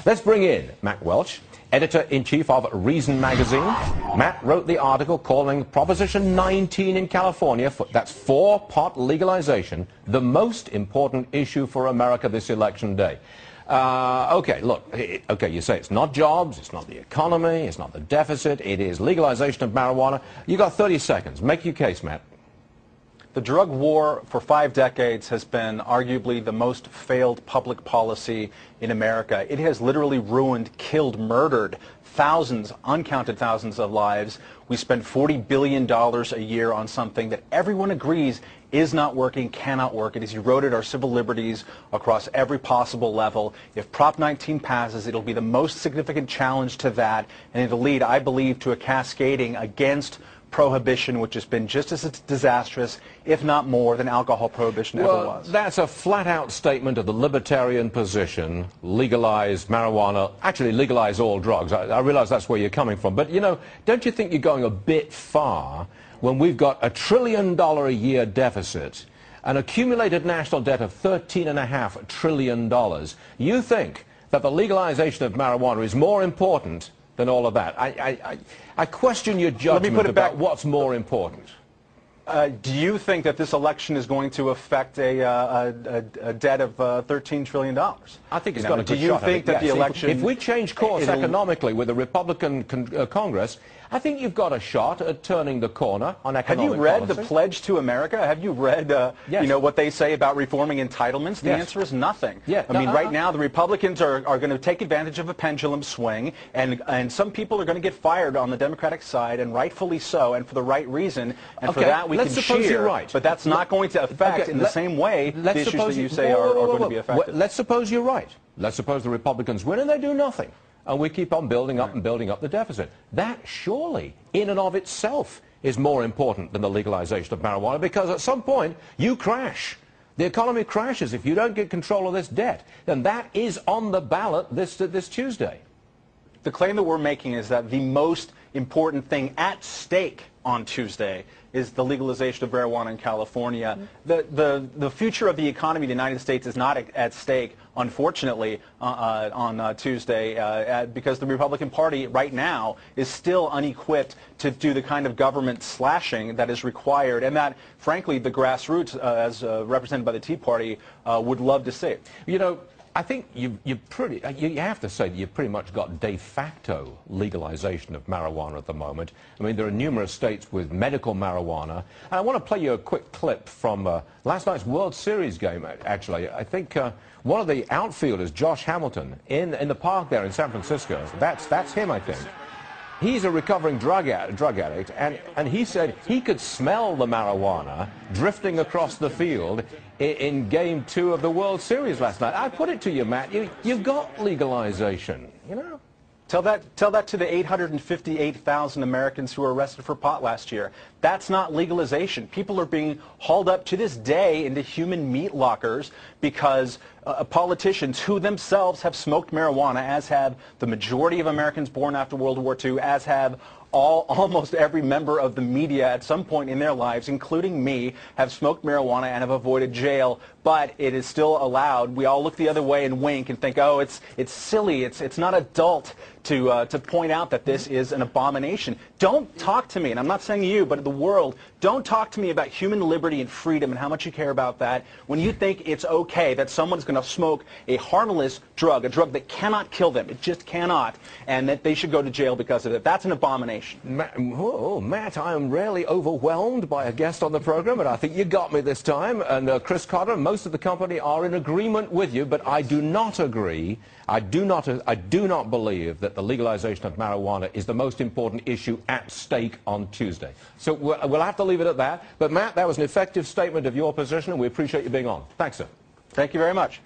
Let's bring in Matt Welch, editor-in-chief of Reason magazine. Matt wrote the article calling Proposition 19 in California, that's for pot legalization, the most important issue for America this election day. Okay, look, you say it's not jobs, it's not the economy, it's not the deficit, it is legalization of marijuana. You got 30 seconds. Make your case, Matt. The drug war for 5 decades has been arguably the most failed public policy in America. It has literally ruined, killed, murdered thousands, uncounted thousands of lives. We spend $40 billion a year on something that everyone agrees is not working, cannot work. It has eroded our civil liberties across every possible level. If Prop 19 passes, it'll be the most significant challenge to that, and it'll lead, I believe, to a cascading against prohibition, which has been just as disastrous, if not more, than alcohol prohibition ever was. That's a flat-out statement of the libertarian position. Legalize marijuana, actually legalize all drugs. I realize that's where you're coming from, but you know, don't you think you're going a bit far when we've got $1 trillion a year deficit, an accumulated national debt of $13.5 trillion? You think that the legalization of marijuana is more important than all of that? I question your judgment about what's more important. Do you think that this election is going to affect a debt of $13 trillion? I think it's got a good shot. Do you think that the election... If we change course economically with a Republican Congress, I think you've got a shot at turning the corner on economic policy. Have you read the Pledge to America? Have you read, you know, what they say about reforming entitlements? The answer is nothing. I mean, right now, the Republicans are going to take advantage of a pendulum swing, and some people are going to get fired on the Democratic side, and rightfully so, and for the right reason. And for that, we can cheer. Right. But that's not going to affect in the same way the issues that you say are going to be affected. Let's suppose you're right. Let's suppose the Republicans win and they do nothing, and we keep on building up and building up the deficit. That surely, in and of itself, is more important than the legalization of marijuana, because at some point, you crash. The economy crashes if you don't get control of this debt. And that is on the ballot this Tuesday. The claim that we're making is that the most important thing at stake on Tuesday is the legalization of marijuana in California. The future of the economy of the United States is not at stake, unfortunately, on Tuesday, because the Republican Party right now is still unequipped to do the kind of government slashing that is required, and that, frankly, the grassroots, as represented by the Tea Party, would love to see. You know, I think you have to say that you've pretty much got de facto legalization of marijuana at the moment. I mean, there are numerous states with medical marijuana. And I want to play you a quick clip from last night's World Series game, actually. I think one of the outfielders, Josh Hamilton, in the park there in San Francisco, that's him, I think. He's a recovering drug addict, and he said he could smell the marijuana drifting across the field in Game 2 of the World Series last night. I put it to you, Matt, you've got legalization, you know. Tell that to the 858,000 Americans who were arrested for pot last year. That's not legalization. People are being hauled up to this day into human meat lockers because politicians who themselves have smoked marijuana, as have the majority of Americans born after World War II, as have almost every member of the media at some point in their lives, including me, have smoked marijuana and have avoided jail, but it is still allowed. We all look the other way and wink and think, oh, it's silly, it's not adult to point out that this is an abomination. Don't talk to me, and I'm not saying you, but the world, don't talk to me about human liberty and freedom and how much you care about that when you think it's okay that someone's going to smoke a harmless drug, a drug that cannot kill them, it just cannot, and that they should go to jail because of it. That's an abomination. Matt, I am rarely overwhelmed by a guest on the program, but I think you got me this time. And Chris Cotter, most of the company are in agreement with you, but I do not agree. I do not believe that the legalization of marijuana is the most important issue at stake on Tuesday. So we'll have to leave it at that. But Matt, that was an effective statement of your position, and we appreciate you being on. Thanks, sir. Thank you very much.